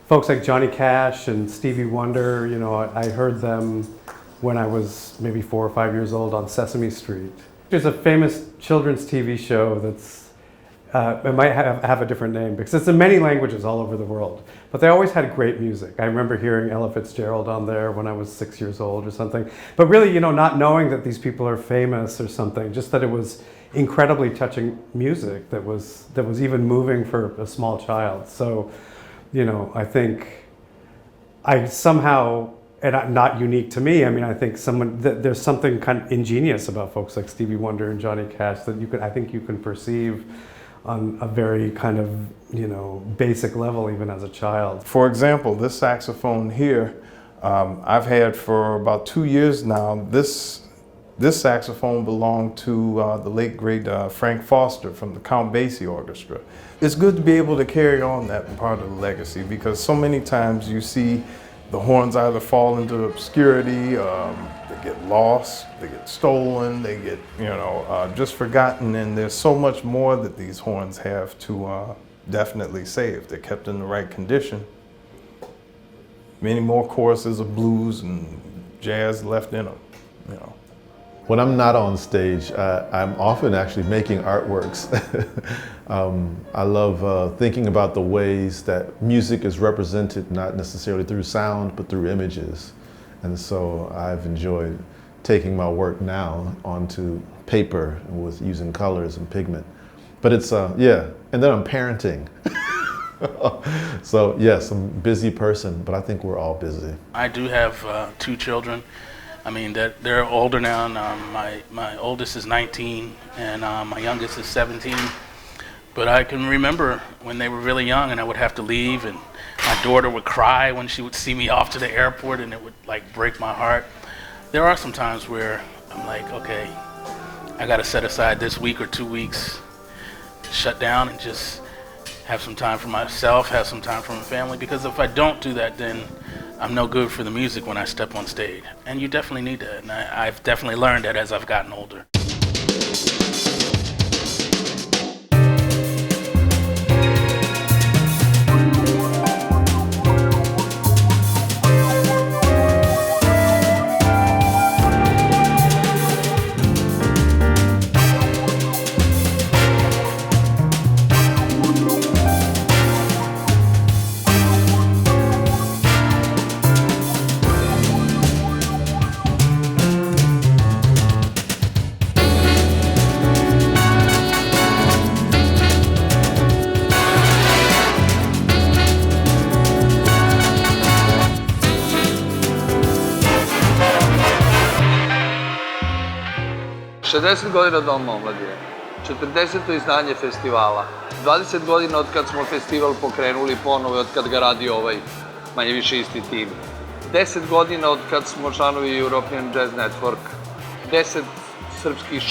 folks like Johnny Cash and Stevie Wonder, you know, I heard them when I was maybe 4 or 5 years old on Sesame Street. There's a famous children's TV show that's, it might have a different name because it's in many languages all over the world, but they always had great music. I remember hearing Ella Fitzgerald on there when I was 6 years old or something, but really, you know, not knowing that these people are famous or something, just that it was incredibly touching music that was even moving for a small child. So, you know, I think I somehow, and not unique to me, I mean, I think there's something kind of ingenious about folks like Stevie Wonder and Johnny Cash that I think you can perceive on a very kind of, you know, basic level even as a child. For example, this saxophone here, I've had for about 2 years now. This saxophone belonged to the late great Frank Foster from the Count Basie Orchestra. It's good to be able to carry on that part of the legacy because so many times you see the horns either fall into obscurity, they get lost, they get stolen, they get, you know, just forgotten, and there's so much more that these horns have to definitely say if they're kept in the right condition. Many more choruses of blues and jazz left in them, you know. When I'm not on stage, I'm often actually making artworks. I love thinking about the ways that music is represented, not necessarily through sound, but through images. And so I've enjoyed taking my work now onto paper with using colors and pigment. But it's, yeah, and then I'm parenting. So yes, I'm a busy person, but I think we're all busy. I do have 2 children. I mean, they're older now. My oldest is 19 and my youngest is 17. But I can remember when they were really young and I would have to leave and my daughter would cry when she would see me off to the airport and it would like break my heart. There are some times where I'm like, okay, I gotta set aside this week or 2 weeks, shut down and just have some time for myself, have some time for my family, because if I don't do that, then I'm no good for the music when I step on stage. And you definitely need that, and I've definitely learned that as I've gotten older. Šezdeset godina Doma omladine, 40. izdanje festivala, 20 godina od kad smo festival pokrenuli ponovo i od kad ga radi ovaj manje više isti tim, 10 godina od kad smo članovi European Jazz Network, 10 srpskih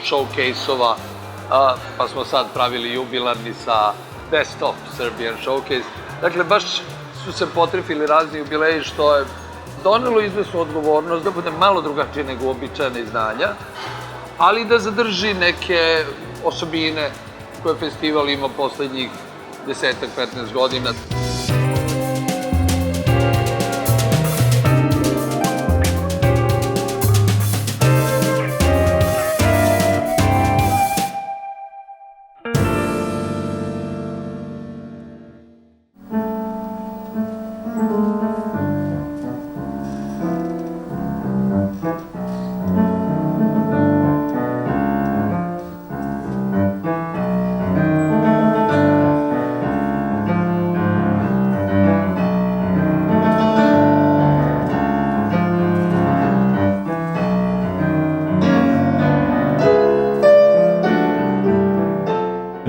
showcase-ova, pa smo sad pravili jubilarni sa Best of Serbian Showcase. Dakle, baš su se potrefili razni jubileji što je donelo izvesnu odgovornost da bude malo drugačije nego uobičajena izdanja, ali da zadrži neke osobine koje festival ima poslednjih 10-15 godina.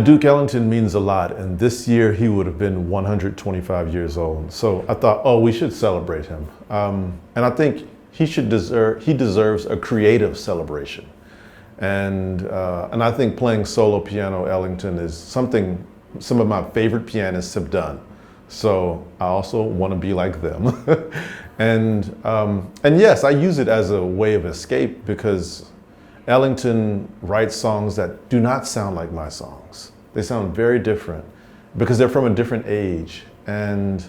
Duke Ellington means a lot, and this year he would have been 125 years old. So I thought, oh, we should celebrate him. And I think he deserves a creative celebration. And I think playing solo piano Ellington is something some of my favorite pianists have done. So I also want to be like them. And yes, I use it as a way of escape because Ellington writes songs that do not sound like my songs. They sound very different because they're from a different age. And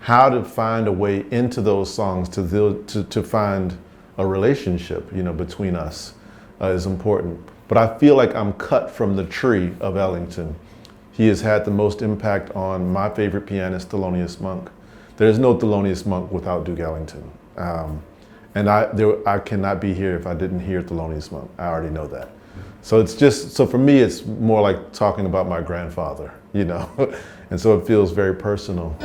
how to find a way into those songs to find a relationship, you know, between us is important. But I feel like I'm cut from the tree of Ellington. He has had the most impact on my favorite pianist, Thelonious Monk. There is no Thelonious Monk without Duke Ellington. And I cannot be here if I didn't hear Thelonious Monk. I already know that. So it's just, so for me, it's more like talking about my grandfather, you know? And so it feels very personal.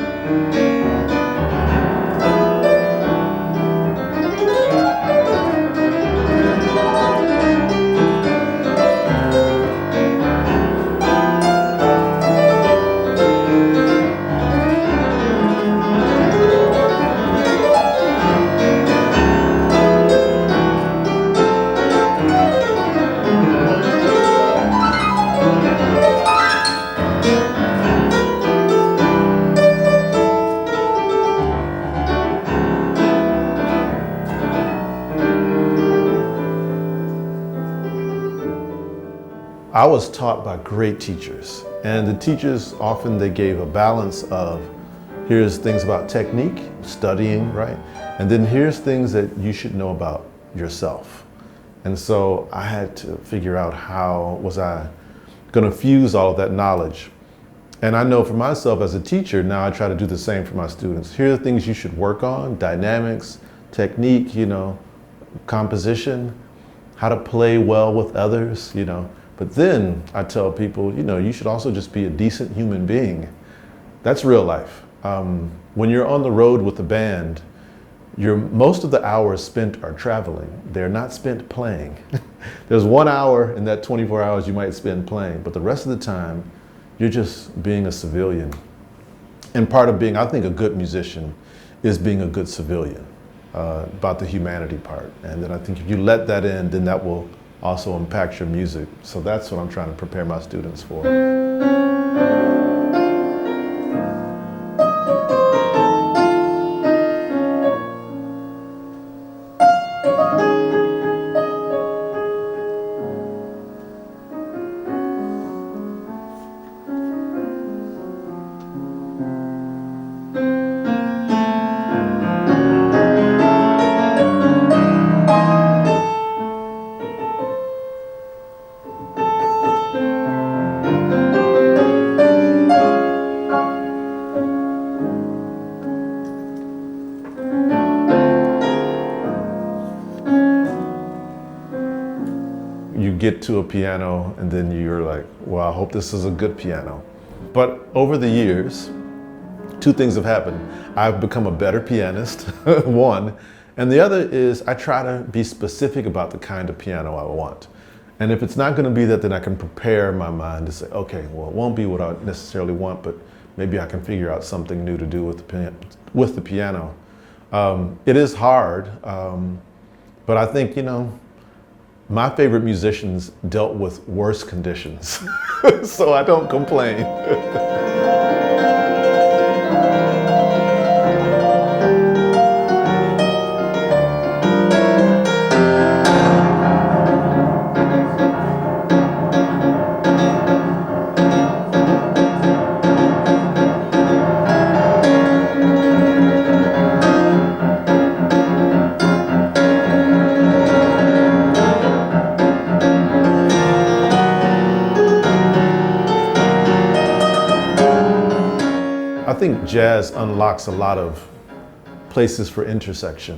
I was taught by great teachers, and the teachers often they gave a balance of here's things about technique, studying, right? And then here's things that you should know about yourself. And so I had to figure out how was I going to fuse all of that knowledge. And I know for myself as a teacher, now I try to do the same for my students. Here are the things you should work on: dynamics, technique, you know, composition, how to play well with others, you know. But then I tell people, you know, you should also just be a decent human being. That's real life. When you're on the road with a band, most of the hours spent are traveling. They're not spent playing. There's 1 hour in that 24 hours you might spend playing, but the rest of the time, you're just being a civilian. And part of being, I think, a good musician is being a good civilian, about the humanity part. And then I think if you let that in, then that will also impact your music. So that's what I'm trying to prepare my students for. Get to a piano and then you're like, well, I hope this is a good piano. But over the years, two things have happened. I've become a better pianist, one, and the other is I try to be specific about the kind of piano I want. And if it's not going to be that, then I can prepare my mind to say, okay, well, it won't be what I necessarily want, but maybe I can figure out something new to do with the piano. It is hard, but I think, you know, my favorite musicians dealt with worse conditions, so I don't complain. I think jazz unlocks a lot of places for intersection,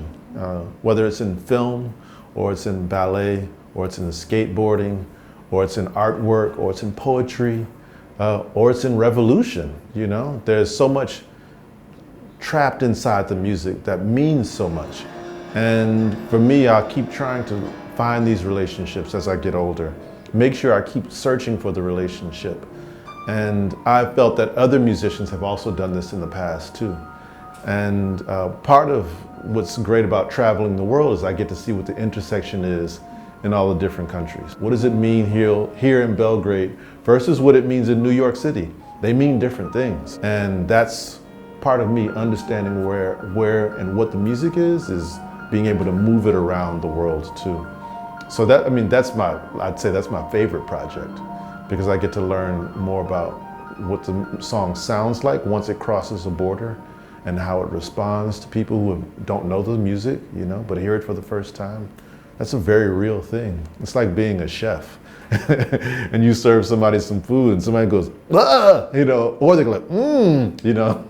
whether it's in film, or it's in ballet, or it's in skateboarding, or it's in artwork, or it's in poetry, or it's in revolution, you know? There's so much trapped inside the music that means so much. And for me, I'll keep trying to find these relationships as I get older. Make sure I keep searching for the relationship. And I've felt that other musicians have also done this in the past too. And part of what's great about traveling the world is I get to see what the intersection is in all the different countries. What does it mean here in Belgrade versus what it means in New York City? They mean different things. And that's part of me understanding where and what the music is being able to move it around the world too. So that, I mean, I'd say that's my favorite project, because I get to learn more about what the song sounds like once it crosses a border. and how it responds to people who don't know the music, you know, but hear it for the first time. That's a very real thing. It's like being a chef. And you serve somebody some food and somebody goes, ah, you know, or they go like, you know.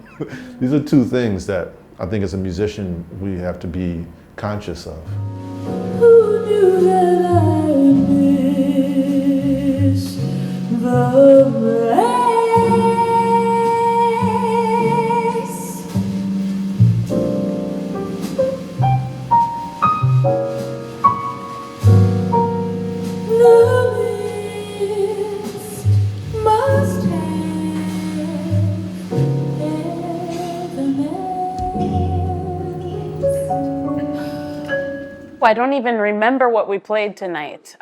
These are two things that I think as a musician we have to be conscious of. Who knew that I would miss the race? I don't even remember what we played tonight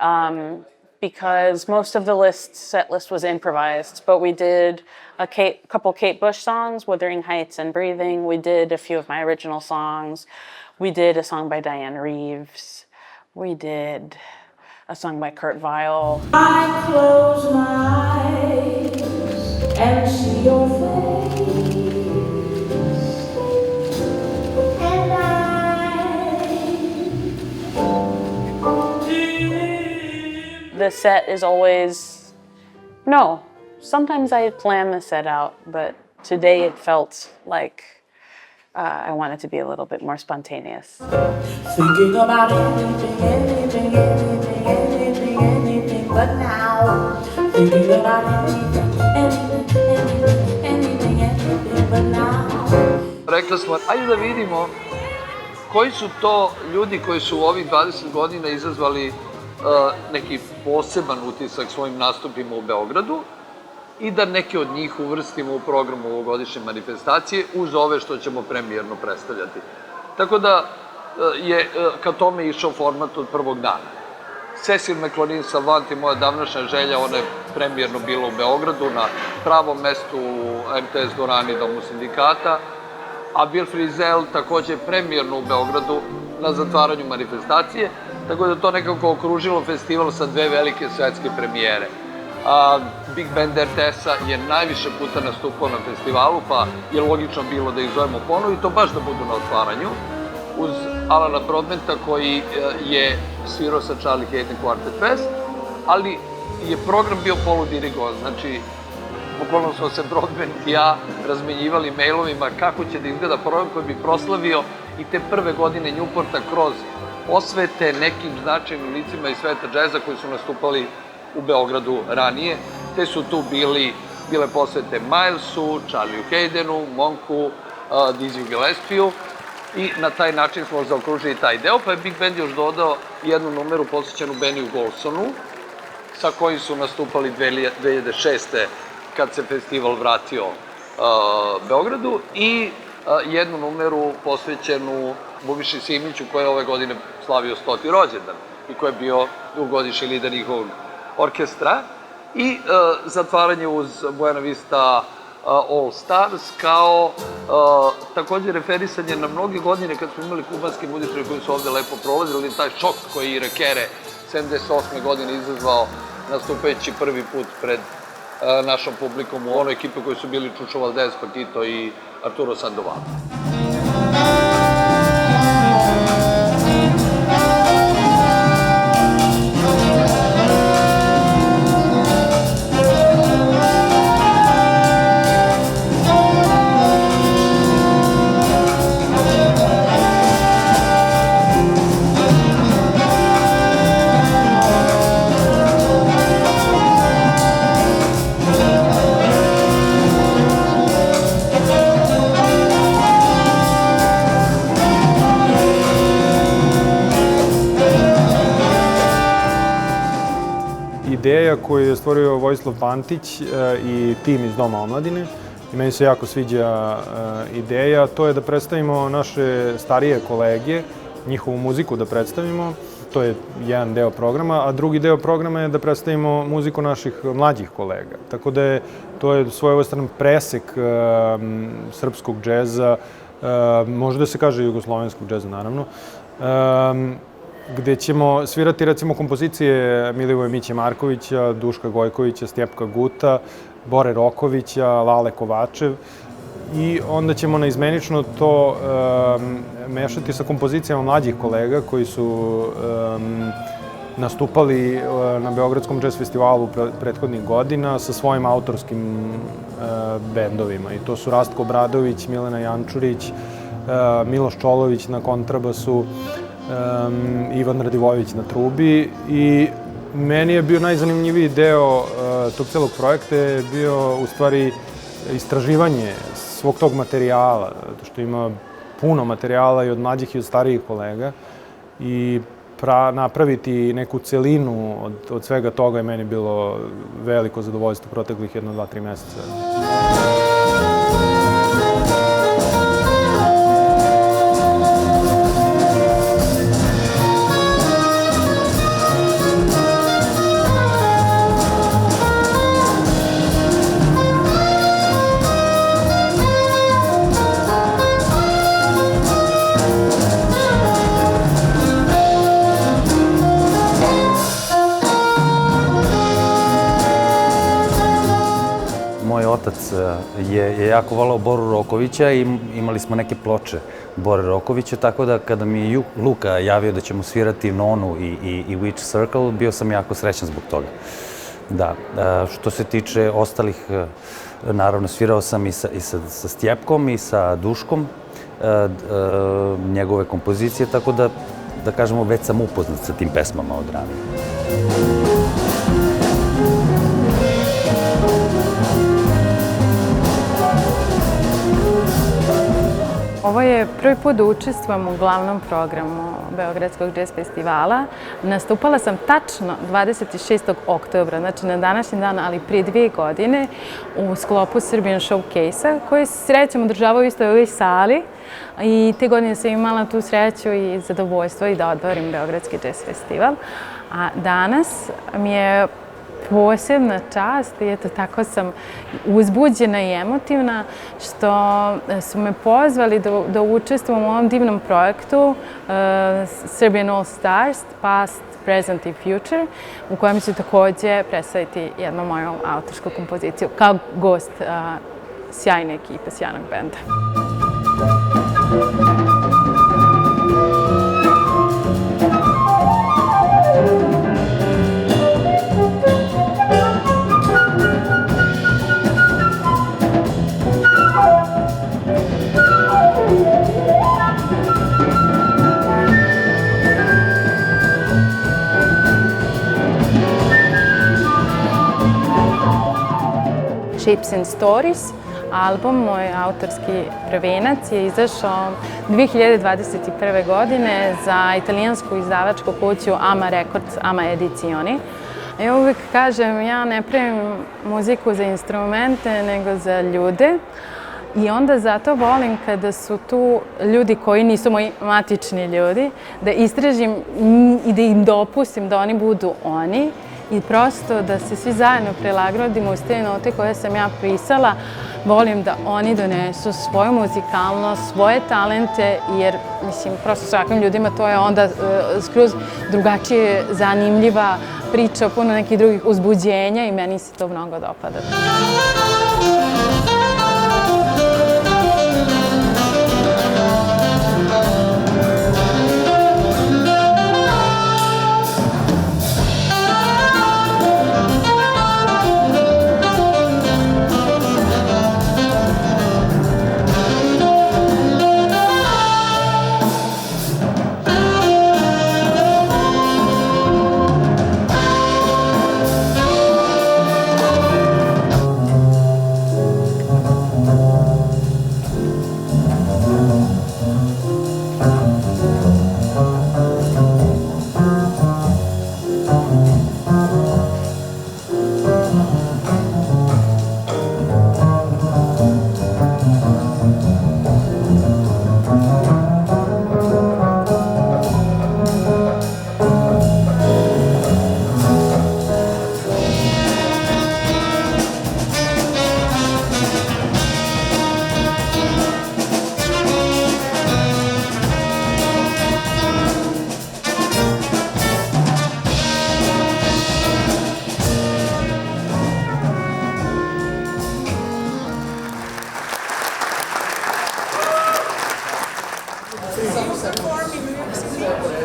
because most of the set list was improvised, but we did a couple Kate Bush songs, Wuthering Heights and Breathing. We did a few of my original songs. We did a song by Diane Reeves. We did a song by Kurt Weill. I close my eyes and see your face. The set is always, no, sometimes I plan the set out, but today it felt like I wanted to be a little bit more spontaneous. Thinking about anything but now. Thinking about anything but now. Rekli smo, ajde da vidimo koji su to ljudi koji su u ovih 20 godina izazvali neki poseban utisak svojim nastupima u Beogradu i da neke od njih uvrstimo u program ovogodišnje manifestacije uz ove što ćemo premijerno predstavljati. Tako da je ka tome išao format od prvog dana. Cecil McLaurin Savant je moja davnašnja želja, ona je premijerno bila u Beogradu na pravom mestu u MTS dvorani Domu sindikata, a Bill Frisell takođe premijerno u Beogradu na zatvaranju manifestacije, tako da je to nekako okružilo festival sa dve velike svetske premijere. Big Band RTS-a je najviše puta nastupao na festivalu, pa je logično bilo da ih zovemo ponovo i to baš da budu na otvaranju, uz Alana Broadbenta koji je svirao sa Charlie Hayden Quartet Fest, ali je program bio poludirigovan, znači bukvalno smo se Broadbent i ja razmenjivali mailovima kako će da izgleda program koji bi proslavio i te prve godine Newporta kroz osvete nekim značajnim licima iz sveta džeza koji su nastupali u Beogradu ranije, te su tu bile posvete Milesu, Charlieu Haydenu, Monku, Dizzy Gillespiju i na taj način smo zaokružili taj deo, pa je Big Band još dodao jednu numeru posvećenu Bennyu Golsonu, sa kojim su nastupali 2006. kad se festival vratio Beogradu i jednu numeru posvećenu Bubiši Simiću koji je ove godine slavio 100. rođendan i koji je bio dugogodišnji lider njihovog orkestra i zatvaranje uz Buena Vista All Stars kao takođe referisanje na mnoge godine kad smo imali kubanski muzičari koji su ovde lepo prolazili, taj šok koji je Irakere 78. godine izazvao nastupajući prvi put pred našom publikom u onoj ekipi koji su bili Čučo Valdez, Paquito i Arturo Sandoval. Ideja koju je stvorio Vojislav Pantić i tim iz Doma omladine i meni se jako sviđa ideja, to je da predstavimo naše starije kolege, njihovu muziku da predstavimo, to je jedan deo programa, a drugi deo programa je da predstavimo muziku naših mlađih kolega. Tako da to je svojevrstan presek srpskog džeza, može da se kaže jugoslovenskog džeza naravno, gde ćemo svirati recimo kompozicije Milivoja Miće Markovića, Duška Gojkovića, Stjepka Guta, Bore Rokovića, Lale Kovačev I onda ćemo naizmenično to mešati sa kompozicijama mlađih kolega koji su nastupali na Beogradskom džez festivalu prethodnih godina sa svojim autorskim bendovima. I to su Rastko Obradović, Milena Jančurić, Miloš Čolović na kontrabasu, Ivan Radivojević na trubi. I meni je bio najzanimljiviji deo tog celog projekta je bio u stvari istraživanje svog tog materijala, što ima puno materijala i od mlađih i od starijih kolega i napraviti neku celinu od svega toga je meni bilo veliko zadovoljstvo proteklih 1, 2, 3 meseca. Moj otac je jako volao Boru Rokovića i imali smo neke ploče Bore Rokovića, tako da kada mi je Luka javio da ćemo svirati Nonu i Witch Circle, bio sam jako srećan zbog toga. Da, što se tiče ostalih, naravno svirao sam i sa Stjepkom i sa Duškom, njegove kompozicije, tako da kažemo već sam upoznat sa tim pesmama od ranije. Ovo je prvi put da učestvujem u glavnom programu Beogradskog džez festivala. Nastupala sam tačno 26. oktobra, znači na današnji dan, ali prije 2 godine, u sklopu Serbian Showcase-a, koji se srećom održavao isto u ovoj sali. I te godine sam imala tu sreću i zadovoljstvo i da otvorim Beogradski džez festival. A danas mi je posebna čast i eto tako sam uzbuđena i emotivna što su me pozvali da učestvujem u ovom divnom projektu Serbian All Stars, Past, Present i Future, u kojem ću takođe predstaviti jednu moju autorsku kompoziciju kao gost sjajne ekipe, sjajnog benda. Shapes and Stories, album, moj autorski prvenac, je izašao 2021. godine za italijansku izdavačku kuću Ama Records, Ama Edizioni. Ja uvijek kažem, ja ne pravim muziku za instrumente, nego za ljude. I onda zato volim kada su tu ljudi koji nisu moji matični ljudi, da istražim i da im dopustim da oni budu oni i prosto da se svi zajedno prilagodimo uz te note koje sam ja pisala. Volim da oni donesu svoju muzikalnost, svoje talente, jer mislim, prosto svakim ljudima to je onda skroz drugačije, zanimljiva priča, puno nekih drugih uzbuđenja i meni se to mnogo dopada.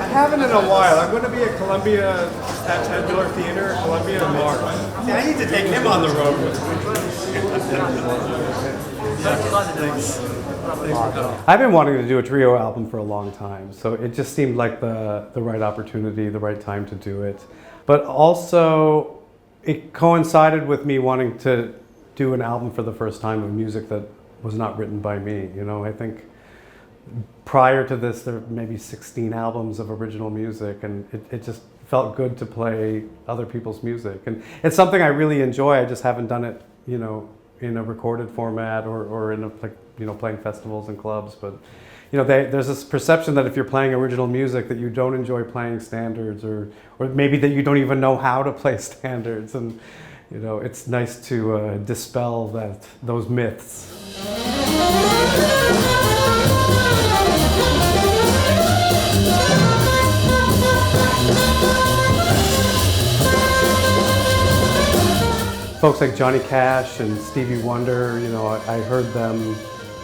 I haven't in a while. I'm going to be at Columbia, at Miller Theater, Columbia in March. See, I need to take him on the road with me. I've been wanting to do a trio album for a long time, so it just seemed like the right opportunity, the right time to do it. But also, it coincided with me wanting to do an album for the first time of music that was not written by me. You know, I think prior to this, there were maybe 16 albums of original music, and it just felt good to play other people's music. And it's something I really enjoy. I just haven't done it, you know, in a recorded format or in a, like, you know, playing festivals and clubs. But, you know, there's this perception that if you're playing original music that you don't enjoy playing standards, or maybe that you don't even know how to play standards. And, you know, it's nice to dispel those myths. Folks like Johnny Cash and Stevie Wonder, you know, I heard them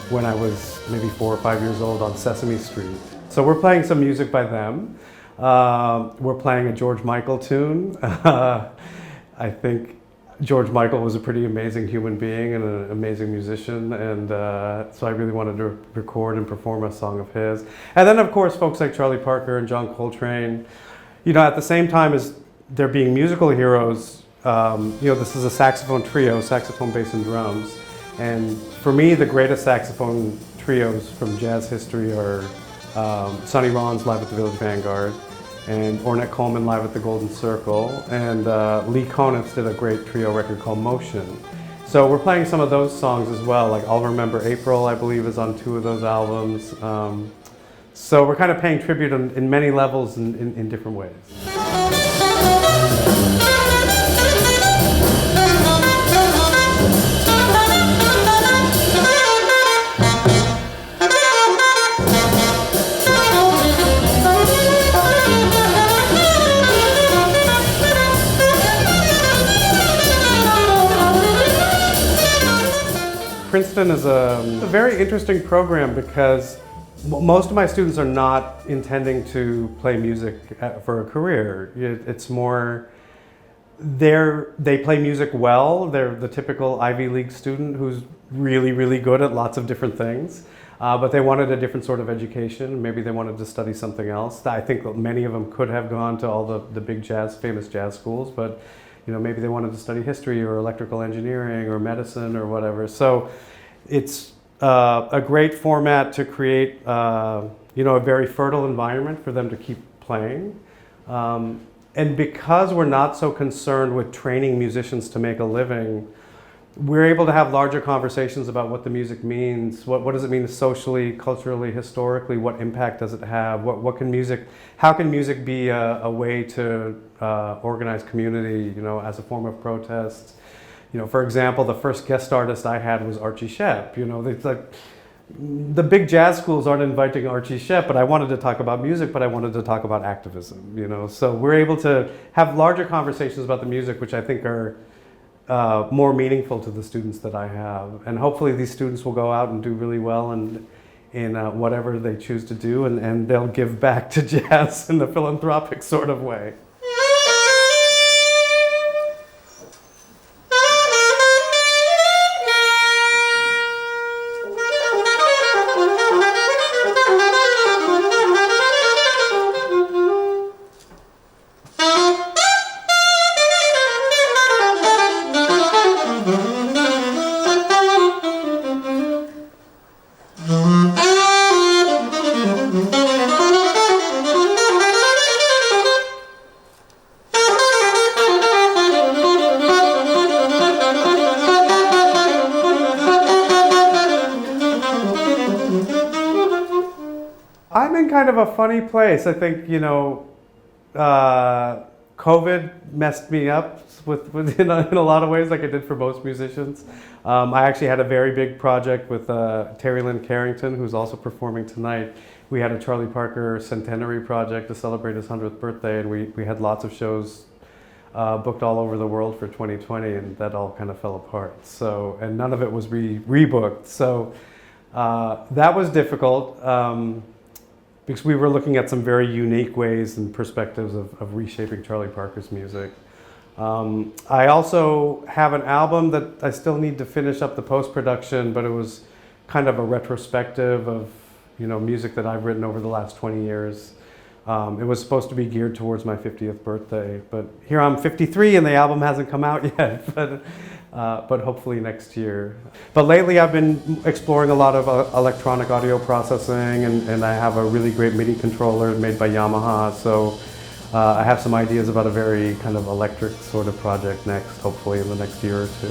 when I was maybe 4 or 5 years old on Sesame Street. So we're playing some music by them. We're playing a George Michael tune. I think George Michael was a pretty amazing human being and an amazing musician, and so I really wanted to record and perform a song of his. And then, of course, folks like Charlie Parker and John Coltrane. You know, at the same time as there being musical heroes, you know, this is a saxophone trio, saxophone, bass, and drums. And for me, the greatest saxophone trios from jazz history are Sonny Rollins live at the Village Vanguard, and Ornette Coleman live at the Golden Circle, and Lee Konitz did a great trio record called Motion. So we're playing some of those songs as well, like I'll Remember April, I believe, is on 2 of those albums. So we're kind of paying tribute in many levels in different ways. Princeton is a very interesting program because most of my students are not intending to play music for a career. It's more, they play music well. They're the typical Ivy League student who's really, really good at lots of different things, but they wanted a different sort of education. Maybe they wanted to study something else. I think that many of them could have gone to all the big famous jazz schools, but you know, maybe they wanted to study history or electrical engineering or medicine or whatever. So it's a great format to create, you know, a very fertile environment for them to keep playing. And because we're not so concerned with training musicians to make a living, we're able to have larger conversations about what the music means. What does it mean socially, culturally, historically? What impact does it have? How can music be a way to organize community, you know, as a form of protest? You know, for example, the first guest artist I had was Archie Shepp. You know, it's like the big jazz schools aren't inviting Archie Shepp, but I wanted to talk about music, but I wanted to talk about activism. You know, so we're able to have larger conversations about the music, which I think are more meaningful to the students that I have. And hopefully these students will go out and do really well in whatever they choose to do, and they'll give back to jazz in the philanthropic sort of way. I'm in kind of a funny place. I think, you know, COVID messed me up in a lot of ways, like it did for most musicians. I actually had a very big project with Terry Lynn Carrington, who's also performing tonight. We had a Charlie Parker centenary project to celebrate his 100th birthday, and we had lots of shows booked all over the world for 2020, and that all kind of fell apart. So, and none of it was rebooked. So that was difficult. because we were looking at some very unique ways and perspectives of reshaping Charlie Parker's music. I also have an album that I still need to finish up the post-production, but it was kind of a retrospective of, you know, music that I've written over the last 20 years. It was supposed to be geared towards my 50th birthday, but here I'm 53 and the album hasn't come out yet, but hopefully next year. But lately I've been exploring a lot of electronic audio processing, and I have a really great MIDI controller made by Yamaha, so I have some ideas about a very kind of electric sort of project next, hopefully in the next year or two.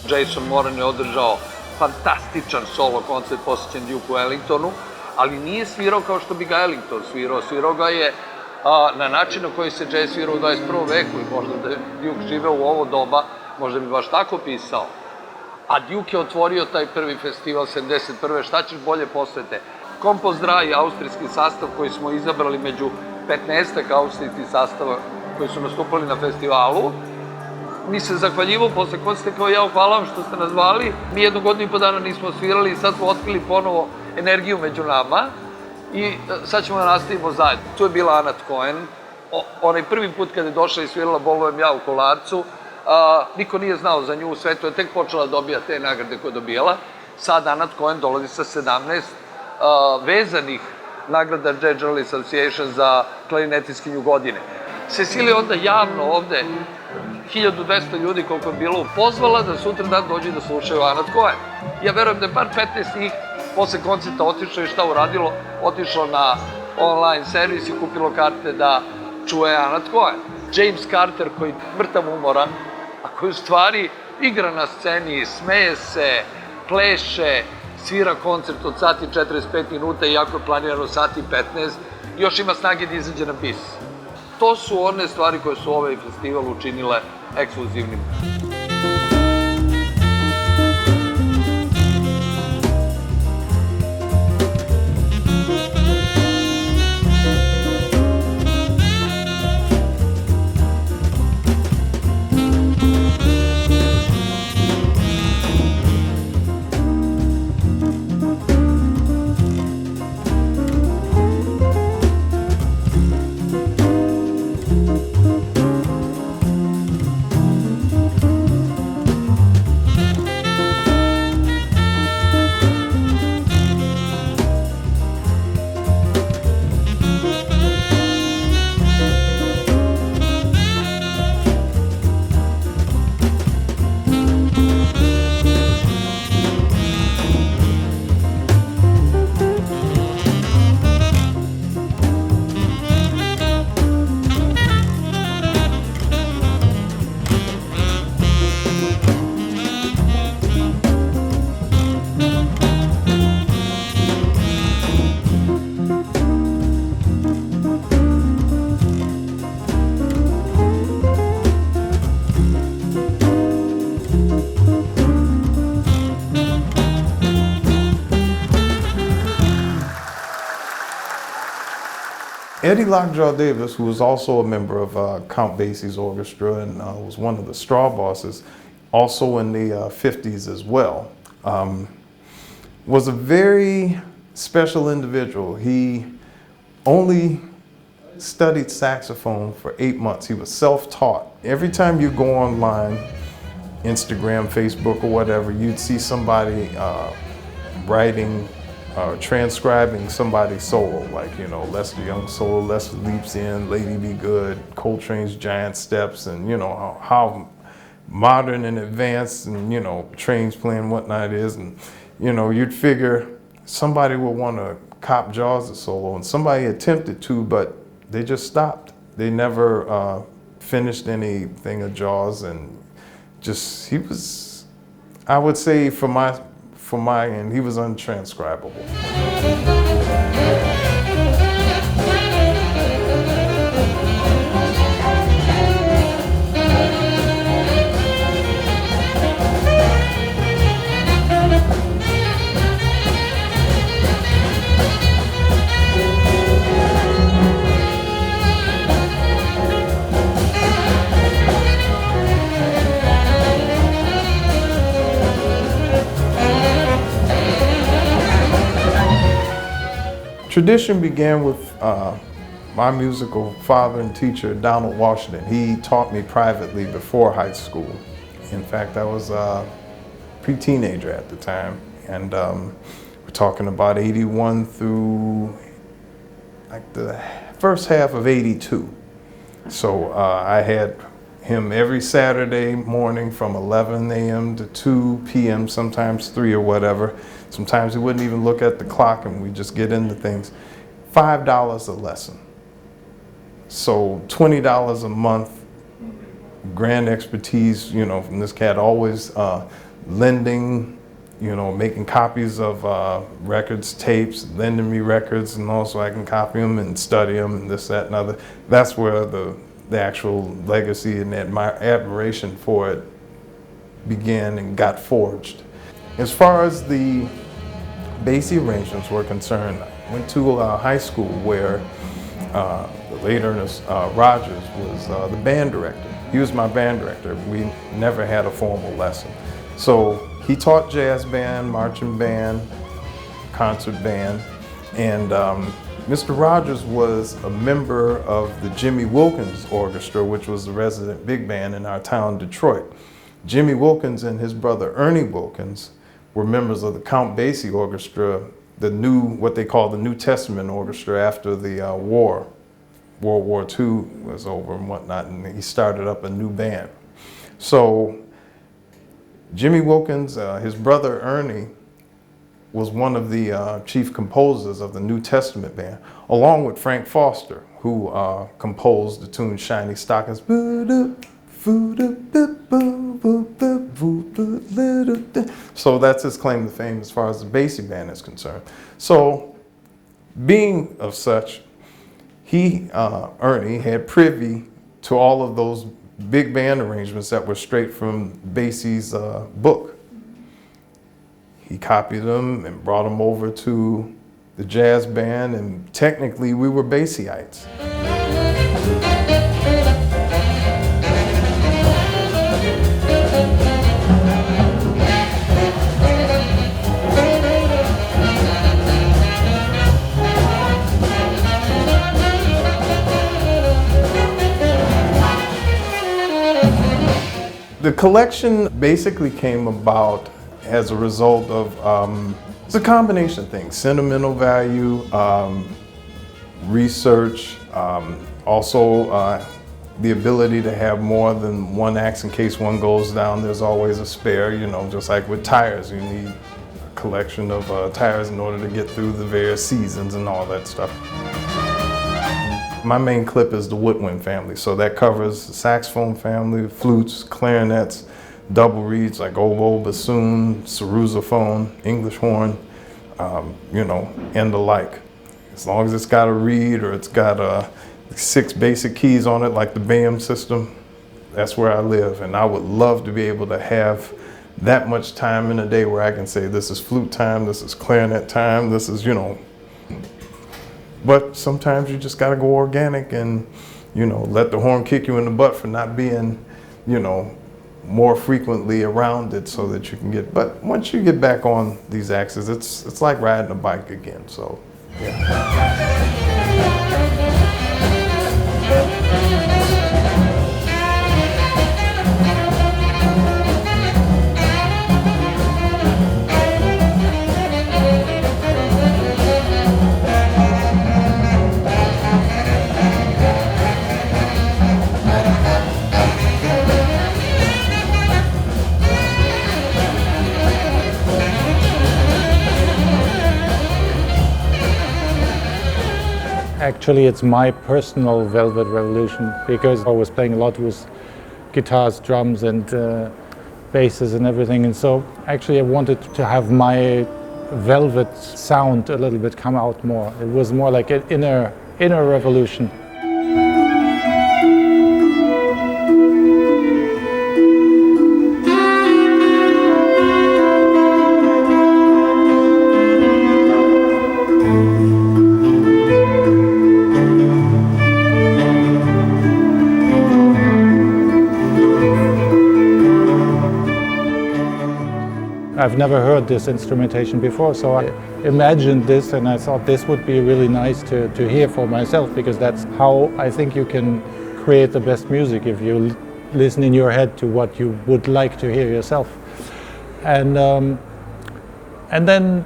Jason Moran je održao fantastičan solo koncert posvećen Duke Ellingtonu, ali nije svirao kao što bi ga Ellington svirao. Svirao ga je na način na koji se džez svirao u 21. veku i možda da je Duke živeo u ovo doba, možda bi baš tako pisao. A Duke je otvorio taj prvi festival 71. Šta ćeš bolje posvete? Kompost Dry, austrijski sastav koji smo izabrali među 15 austrijskih sastava koji su nastupali na festivalu, mi se zahvaljivo posle koncerta kao ja, hvala vam što ste nas zvali. Mi 1 godinu i po dana nismo svirali i sad smo otkrili ponovo energiju među nama i sad ćemo da nastavimo zajedno. Tu je bila Anat Cohen, onaj prvi put kada je došla i svirala Bolujem ja u Kolarcu, niko nije znao za nju u svetu, je tek počela da dobija te nagrade koje je dobijala. Sad Anat Cohen dolazi sa 17 vezanih nagrada Jazz Journal Association za klarinetistkinju godine. Cecilija onda javno ovde 1200 ljudi koliko je bilo pozvala da sutra dan dođe da slušaju Anat Cohen. Ja verujem da je bar 15 njih posle koncerta otišlo i šta uradilo, otišlo na online servis i kupilo karte da čuje Anat Cohen. James Carter koji je mrtav umoran, a koji u stvari igra na sceni, smeje se, pleše, svira koncert od sati 45 minuta iako je planirano sati 15, još ima snage da izađe na bis. To su one stvari koje su ovaj festival učinile ekskluzivnim. Eddie Lockjaw Davis, who was also a member of Count Basie's orchestra and was one of the straw bosses, also in the 50s as well, was a very special individual. He only studied saxophone for 8 months. He was self-taught. Every time you go online, Instagram, Facebook, or whatever, you'd see somebody writing, transcribing somebody's solo, like, you know, Lester Young's solo, Lester Leaps In, Lady Be Good, Coltrane's Giant Steps, and, you know, how modern and advanced and, you know, Train's playing whatnot is. And, you know, you'd figure somebody would want to cop Jaws' solo, and somebody attempted to, but they just stopped. They never finished anything of Jaws, and just, he was, I would say from my end, he was untranscribable. Tradition began with my musical father and teacher, Donald Washington. He taught me privately before high school. In fact, I was a pre-teenager at the time, and we're talking about 81 through like the first half of 82. So I had him every Saturday morning from 11 a.m. to 2 p.m., sometimes 3 or whatever. Sometimes he wouldn't even look at the clock and we'd just get into things. $5 a lesson. So $20 a month, grand expertise, you know, from this cat, always lending, you know, making copies of records, tapes, lending me records, and also I can copy them and study them and this, that, and other. That's where the actual legacy and admiration for it began and got forged. As far as the Basie arrangements were concerned, I went to high school where the late Ernest Rogers was the band director. He was my band director. We never had a formal lesson. So he taught jazz band, marching band, concert band, and Mr. Rogers was a member of the Jimmy Wilkins Orchestra, which was the resident big band in our town, Detroit. Jimmy Wilkins and his brother Ernie Wilkins were members of the Count Basie Orchestra, the new, what they call the New Testament Orchestra after the World War II was over and whatnot, and he started up a new band. So Jimmy Wilkins, his brother Ernie, was one of the chief composers of the New Testament band, along with Frank Foster, who composed the tune Shiny Stockings. So that's his claim to fame as far as the Basie band is concerned. So being of such, Ernie, had privy to all of those big band arrangements that were straight from Basie's book. He copied them and brought them over to the jazz band, and technically we were Basieites. The collection basically came about as a result of, it's a combination of things: sentimental value, research, also the ability to have more than one axe in case one goes down. There's always a spare, you know, just like with tires. You need a collection of tires in order to get through the various seasons and all that stuff. My main clip is the woodwind family, so that covers the saxophone family, flutes, clarinets, double reeds like oboe, bassoon, sarrusophone, English horn, you know, and the like. As long as it's got a reed or it's got 6 basic keys on it, like the BAM system, that's where I live. And I would love to be able to have that much time in a day where I can say, this is flute time, this is clarinet time, this is, you know. But sometimes you just gotta go organic and, you know, let the horn kick you in the butt for not being, you know, more frequently around it so that you can get, but once you get back on these axes, it's like riding a bike again, so, yeah. Actually, it's my personal velvet revolution because I was playing a lot with guitars, drums, and basses and everything. And so actually I wanted to have my velvet sound a little bit come out more. It was more like an inner revolution. I've never heard this instrumentation before, so I imagined this and I thought this would be really nice to hear for myself, because that's how I think you can create the best music, if you listen in your head to what you would like to hear yourself. And then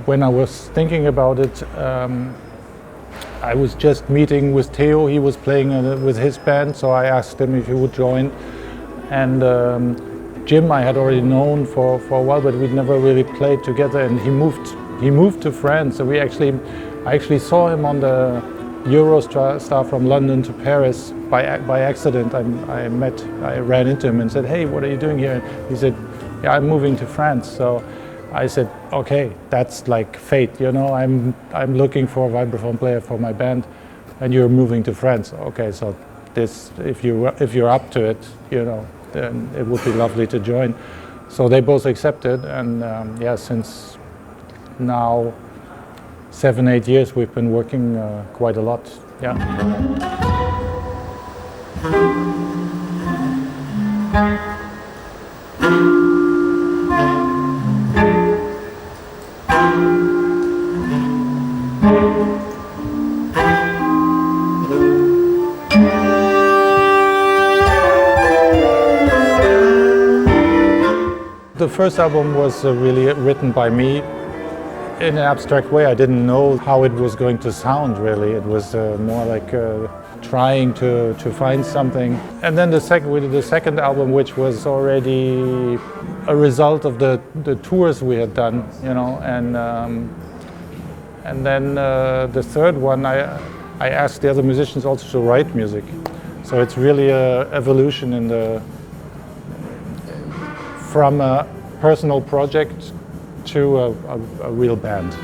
when I was thinking about it, I was just meeting with Theo. He was playing with his band, so I asked him if he would join. And Jim I had already known for a while, but we'd never really played together. And he moved to France. So I actually saw him on the Eurostar from London to Paris by accident. I ran into him and said, "Hey, what are you doing here?" He said, "Yeah, I'm moving to France." So I said, "Okay, that's like fate, you know. I'm looking for a vibraphone player for my band, and you're moving to France. Okay, so this, if you're up to it, you know, then it would be lovely to join." So they both accepted, and yeah, since now 7-8 years we've been working quite a lot. Yeah. The first album was really written by me in an abstract way. I didn't know how it was going to sound, really. It was more like trying to find something. And then we did the second album, which was already a result of the tours we had done, you know. And then the third one, I asked the other musicians also to write music. So it's really an evolution from a personal project to a real band.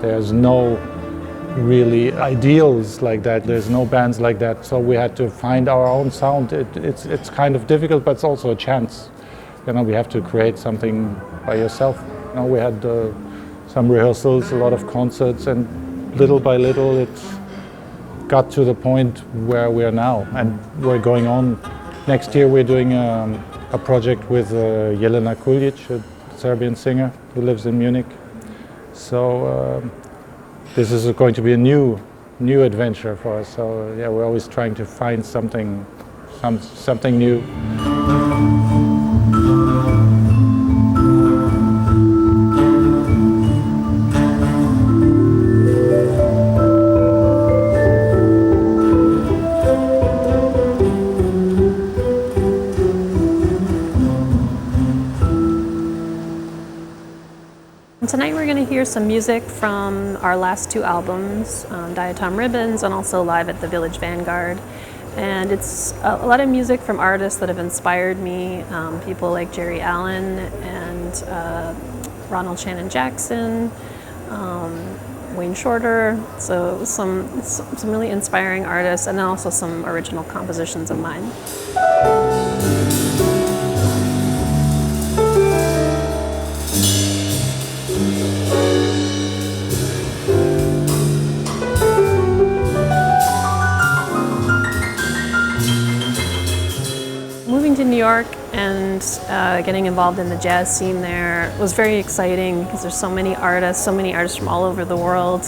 There's no really ideals like that. There's no bands like that, so we had to find our own sound. It's kind of difficult, but it's also a chance. You know, we have to create something by yourself. You know, we had some rehearsals, a lot of concerts, and little by little it got to the point where we are now, and we're going on. Next year we're doing a project with Jelena Kuljic, a Serbian singer who lives in Munich. So this is going to be a new adventure for us. So yeah, we're always trying to find something new. Tonight we're going to hear some music from our last two albums, Diatom Ribbons and also Live at the Village Vanguard. And it's a lot of music from artists that have inspired me, people like Jerry Allen and Ronald Shannon Jackson, Wayne Shorter, so some really inspiring artists, and then also some original compositions of mine. Moving to New York and getting involved in the jazz scene there was very exciting because there's so many artists from all over the world,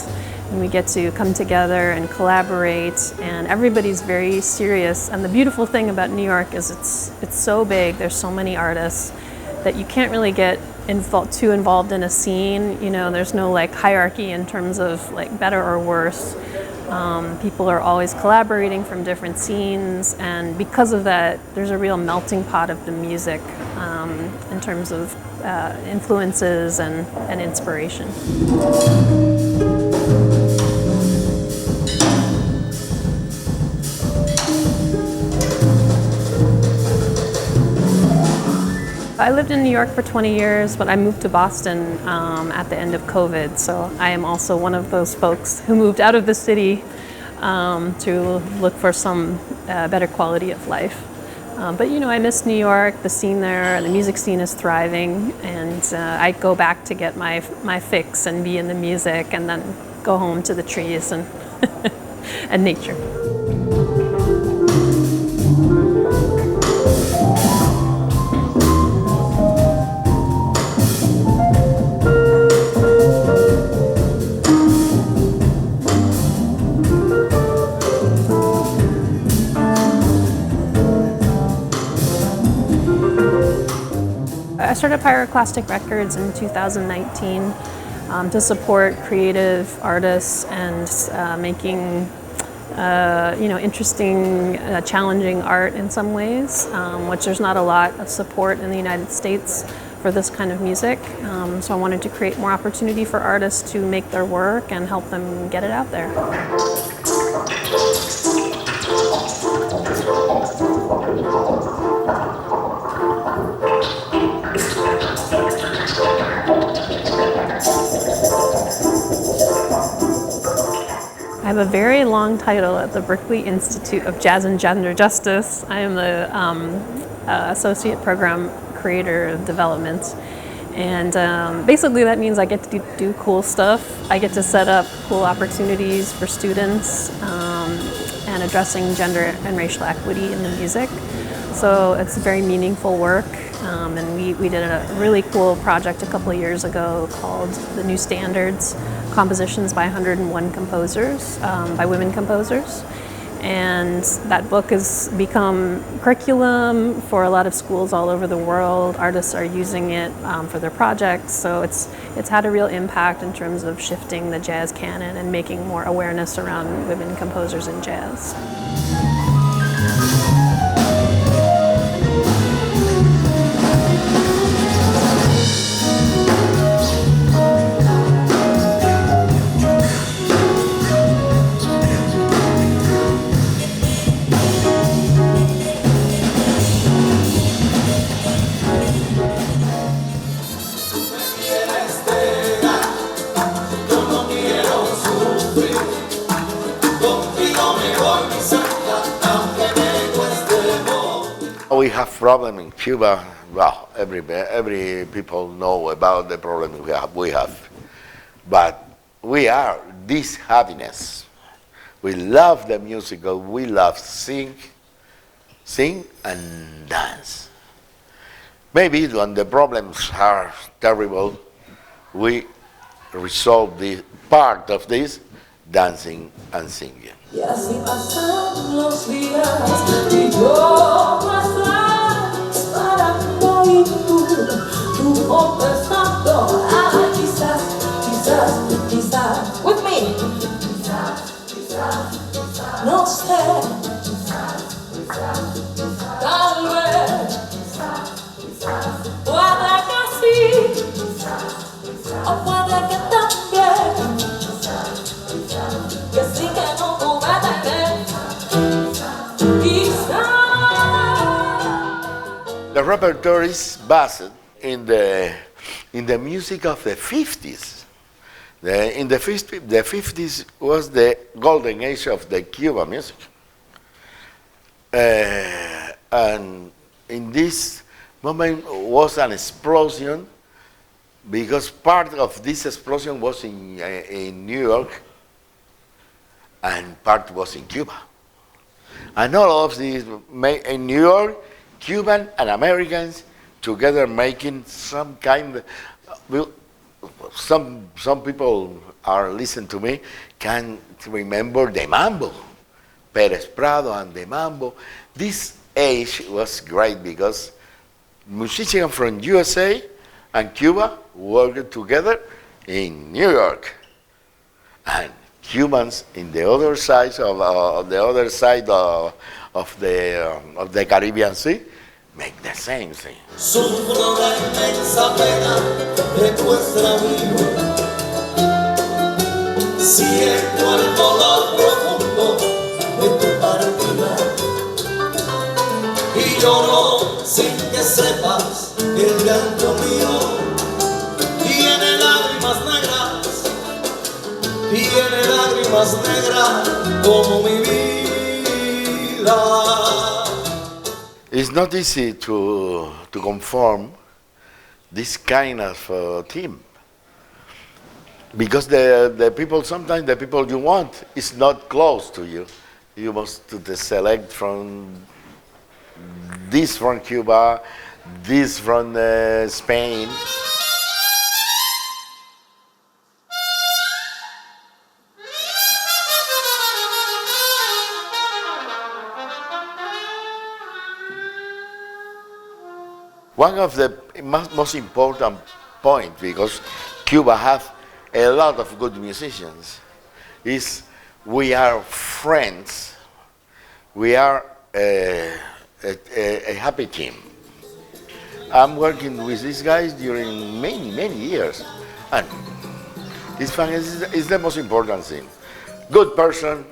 and we get to come together and collaborate, and everybody's very serious. And the beautiful thing about New York is it's so big, there's so many artists that you can't really get too involved in a scene. You know, there's no like hierarchy in terms of like better or worse. People are always collaborating from different scenes, and because of that, there's a real melting pot of the music in terms of influences and inspiration. I lived in New York for 20 years, but I moved to Boston at the end of COVID. So I am also one of those folks who moved out of the city to look for some better quality of life. But you know, I miss New York, the scene there, the music scene is thriving, and I go back to get my fix and be in the music, and then go home to the trees and, and nature. I started Pyroclastic Records in 2019 to support creative artists and making interesting, challenging art in some ways, which there's not a lot of support in the United States for this kind of music. So I wanted to create more opportunity for artists to make their work and help them get it out there. I have a very long title at the Berklee Institute of Jazz and Gender Justice. I am the Associate Program Creator of Development. And basically that means I get to do cool stuff. I get to set up cool opportunities for students and addressing gender and racial equity in the music. So it's very meaningful work. And we did a really cool project a couple of years ago called The New Standards, Compositions by 101 Composers, by women composers. And that book has become curriculum for a lot of schools all over the world. Artists are using it for their projects. So it's had a real impact in terms of shifting the jazz canon and making more awareness around women composers in jazz. We have problem in Cuba. Well, every people know about the problem we have. But we are this happiness. We love the musical. We love sing and dance. Maybe when the problems are terrible, we resolve the part of this dancing and singing. Y así pasan los días y yo no estás para mí tú contestando quizás with me no sé tal vez puede que sí o puede que también que sí que no. The repertoire is based in the music of the 50s. In the 50s was the golden age of the Cuban music. And in this moment was an explosion, because part of this explosion was in New York and part was in Cuba. And all of these in New York, Cuban and Americans together making some kind of, some people are listening to me can remember the mambo, Perez Prado and the mambo. This age was great because musicians from USA and Cuba worked together in New York, and Cubans in the other side of the Caribbean Sea make the same thing. Sufro la inmensa pena de tu extravío, siento el dolor profundo de tu partida y lloro sin que sepas el tiene lágrimas negras como mi vida. It's not easy to conform this kind of team, because the people, sometimes the people you want is not close to you. You must select from this from Cuba, this from Spain. One of the most important points, because Cuba has a lot of good musicians, is we are friends. We are a happy team. I'm working with these guys during many years, and this fun is the most important thing. Good person,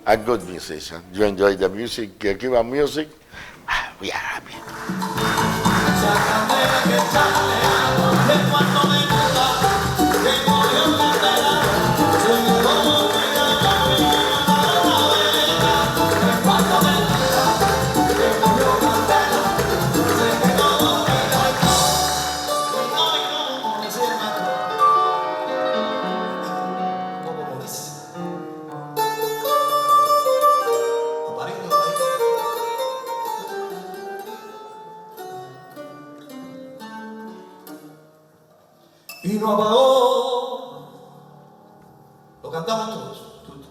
a good musician. You enjoy the music, Cuban music, we are happy. Y no apagó, lo cantamos todos,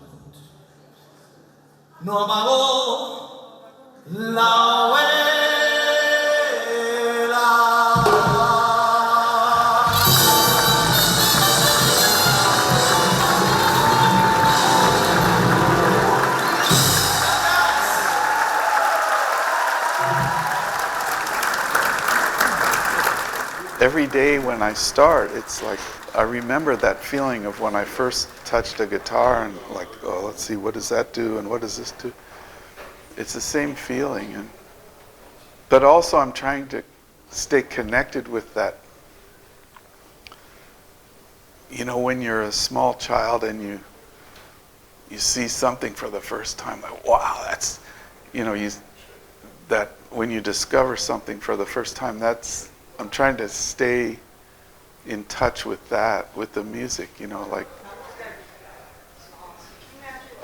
no apagó la vela. Every day when I start, it's like I remember that feeling of when I first touched a guitar and like, oh, let's see, what does that do and what does this do? It's the same feeling, but also I'm trying to stay connected with that. You know, when you're a small child and you see something for the first time, like, wow, that's, you know, that when you discover something for the first time, I'm trying to stay in touch with that, with the music, you know, like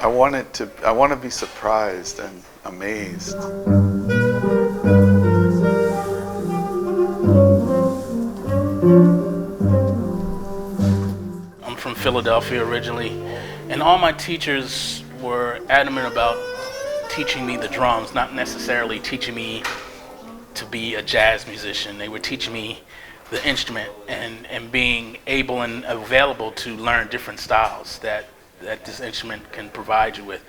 I want to be surprised and amazed. I'm from Philadelphia originally, and all my teachers were adamant about teaching me the drums, not necessarily teaching me to be a jazz musician. They were teaching me the instrument and being able and available to learn different styles that this instrument can provide you with.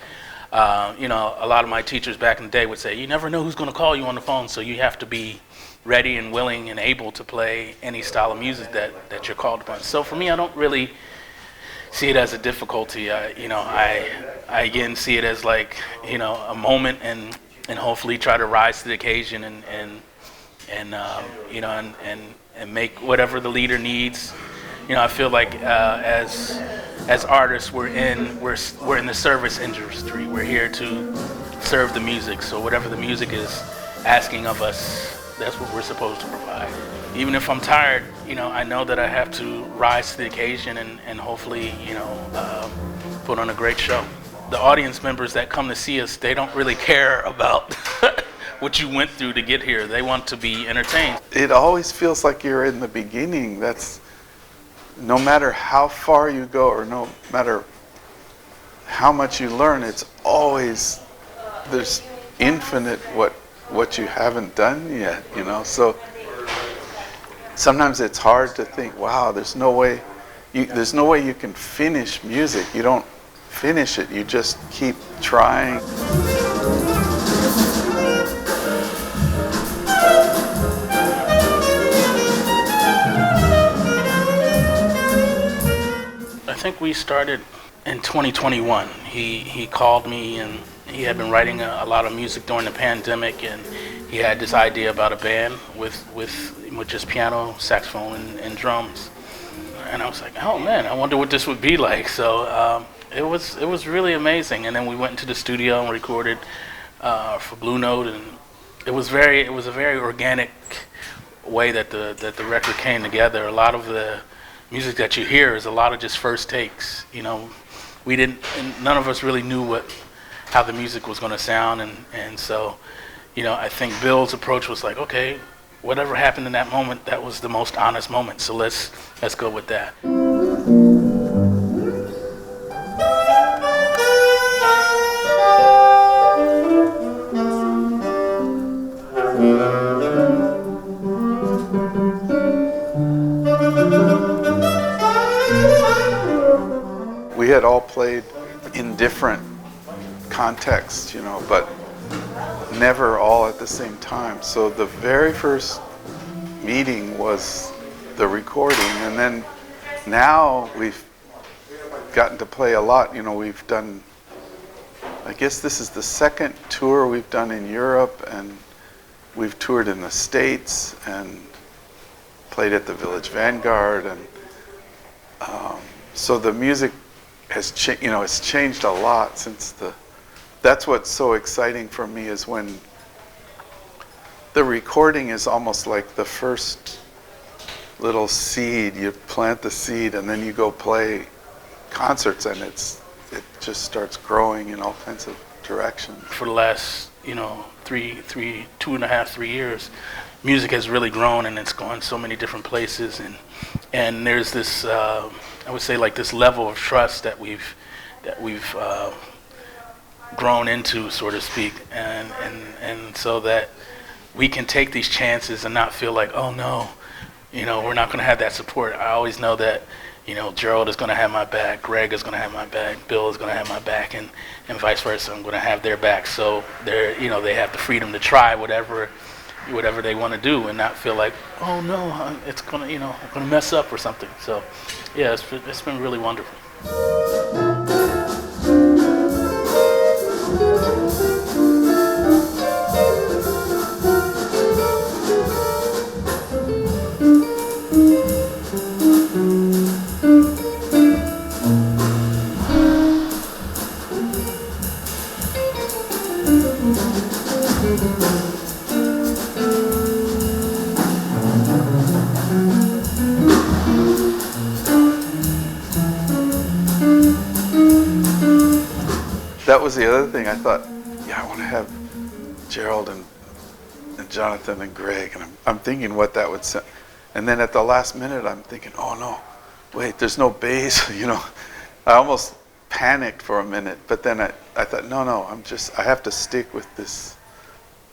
You know, a lot of my teachers back in the day would say, you never know who's going to call you on the phone, so you have to be ready and willing and able to play any style of music that you're called upon. So for me, I don't really see it as a difficulty. You know, I again see it as like, you know, a moment and hopefully try to rise to the occasion and you know, and make whatever the leader needs. You know, I feel like as artists, we're in the service industry. We're here to serve the music. So whatever the music is asking of us, that's what we're supposed to provide. Even if I'm tired, you know, I know that I have to rise to the occasion and hopefully, you know, put on a great show. The audience members that come to see us, they don't really care about what you went through to get here. They want to be entertained. It always feels like you're in the beginning. That's no matter how far you go or no matter how much you learn, it's always, there's infinite what you haven't done yet, you know. So sometimes it's hard to think, wow, there's no way you can finish music. You don't finish it, you just keep trying. I think we started in 2021. He called me and he had been writing a lot of music during the pandemic, and he had this idea about a band with just piano, saxophone, and drums. and I was like, oh man, I wonder what this would be like. So it was really amazing. And then we went into the studio and recorded for Blue Note, and it was a very organic way that the record came together. A lot of the music that you hear is a lot of just first takes. You know, none of us really knew how the music was going to sound, and so, you know, I think Bill's approach was like, okay, whatever happened in that moment, that was the most honest moment, so let's go with that. We had all played in different contexts, you know, but never all at the same time. So the very first meeting was the recording, and then now we've gotten to play a lot. You know, we've done, I guess this is the second tour we've done in Europe, and we've toured in the States and played at the Village Vanguard, and so the music has it's changed a lot since that's what's so exciting for me, is when the recording is almost like the first little seed. You plant the seed and then you go play concerts, and it just starts growing in all kinds of directions. For the last, you know, 2.5-3 years, music has really grown, and it's gone so many different places, and there's this I would say like this level of trust that we've grown into, so to speak, and so that we can take these chances and not feel like, oh no, you know, we're not going to have that support. I always know that, you know, Gerald is going to have my back, Greg is going to have my back, Bill is going to have my back, and vice versa. I'm going to have their back, so they have the freedom to try whatever they want to do and not feel like, oh no, it's going to, I'm going to mess up or something. So yeah, it's been really wonderful. That was the other thing. I thought, yeah, I want to have Gerald and Jonathan and Greg, and I'm thinking what that would sound. And then at the last minute, I'm thinking, oh no, wait, there's no bass. I almost panicked for a minute, but then I thought, no, I have to stick with this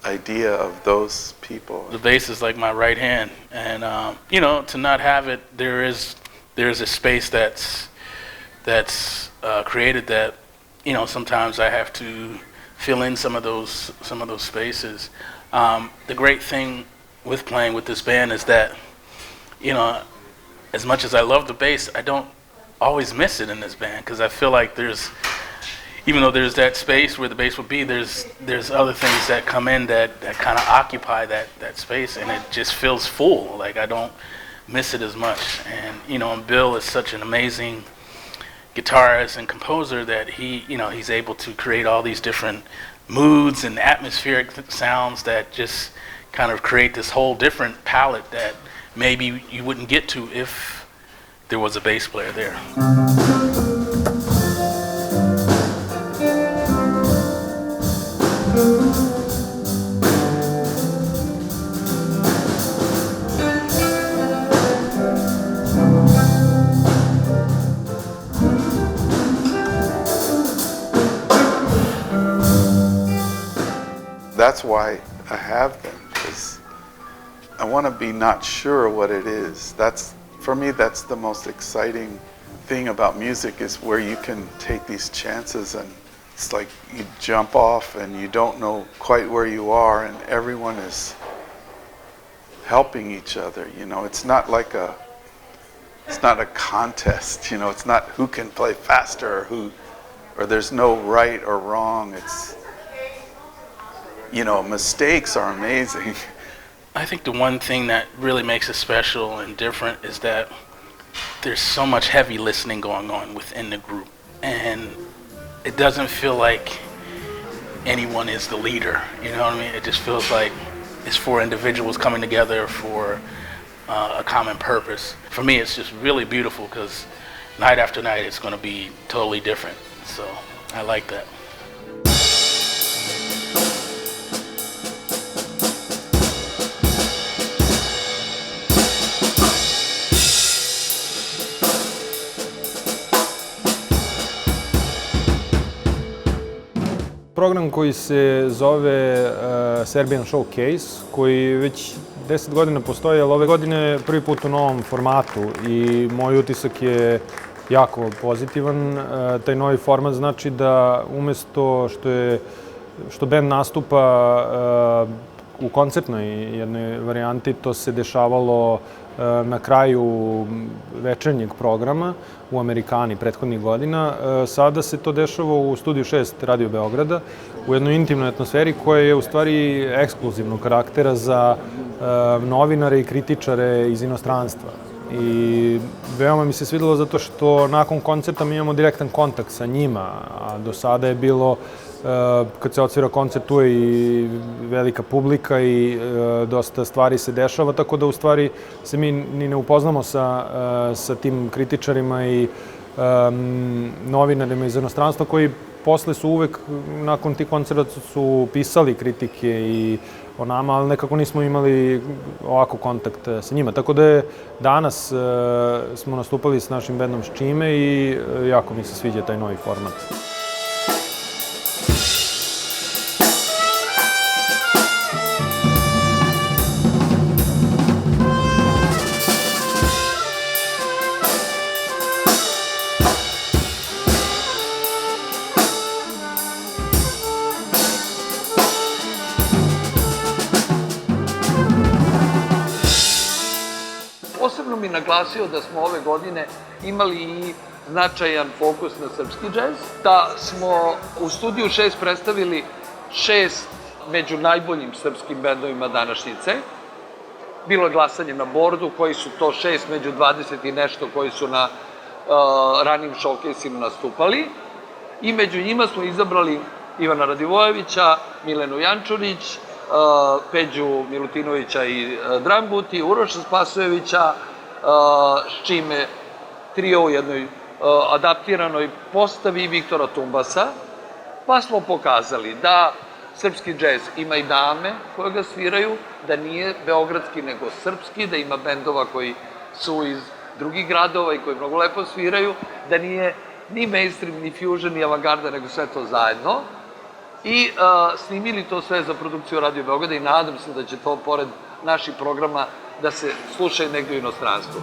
idea of those people. The bass is like my right hand, and to not have it, there's a space that's created that. Sometimes I have to fill in some of those spaces. The great thing with playing with this band is that, as much as I love the bass, I don't always miss it in this band, because I feel like even though there's that space where the bass would be, there's other things that come in that kind of occupy that space, and it just feels full. Like I don't miss it as much. And Bill is such an amazing guitarist and composer that he's able to create all these different moods and atmospheric sounds that just kind of create this whole different palette that maybe you wouldn't get to if there was a bass player there. That's why I have them, because I want to be not sure what it is. For me, that's the most exciting thing about music, is where you can take these chances, and it's like you jump off and you don't know quite where you are, and everyone is helping each other. It's not like it's not a contest. It's not who can play faster or there's no right or wrong. It's mistakes are amazing. I think the one thing that really makes it special and different is that there's so much heavy listening going on within the group, and it doesn't feel like anyone is the leader, you know what I mean? It just feels like it's for individuals coming together for a common purpose. For me, it's just really beautiful because night after night, it's going to be totally different. So I like that. Program koji se zove Serbian Showcase, koji već 10 godina postoji, ali ove godine prvi put u novom formatu i moj utisak je jako pozitivan. Taj novi format znači da umesto što band nastupa u koncertnoj jednoj varijanti, to se dešavalo na kraju večernjeg programa u Amerikani prethodnih godina. Sada se to dešava u studiju 6 Radio Beograda u jednoj intimnoj atmosferi koja je u stvari ekskluzivnog karaktera za novinare i kritičare iz inostranstva. I veoma mi se svidelo zato što nakon koncerta mi imamo direktan kontakt sa njima, a do sada je bilo kad se odsvira koncert, tu je i velika publika i dosta stvari se dešava, tako da u stvari se mi ni ne upoznamo sa tim kritičarima i novinarima iz inostranstva koji posle su uvek, nakon tih koncerta su pisali kritike i o nama, ali nekako nismo imali ovako kontakt sa njima. Tako da je danas smo nastupali s našim bendom Ščime i jako mi se sviđa taj novi format. Posebno mi naglasio da smo ove godine imali i značajan fokus na srpski džez, da smo u studiju 6 predstavili 6 među najboljim srpskim bendovima današnjice. Bilo je glasanje na bordu, koji su to 6 među 20 i nešto koji su na ranim showcase-ima nastupali. I među njima smo izabrali Ivana Radivojevića, Milenu Jančurić, Peđu Milutinovića i Drambuti, Uroša Spasojevića, Ščime trio u jednoj adaptiranoj postavi Viktora Tumbasa, pa smo pokazali da srpski džez ima i dame koje ga sviraju, da nije beogradski nego srpski, da ima bendova koji su iz drugih gradova i koji mnogo lepo sviraju, da nije ni mainstream, ni fusion, ni avangarda, nego sve to zajedno. I snimili to sve za produkciju Radio Beograda i nadam se da će to, pored naših programa, da se slušaju negdje u inostranstvu.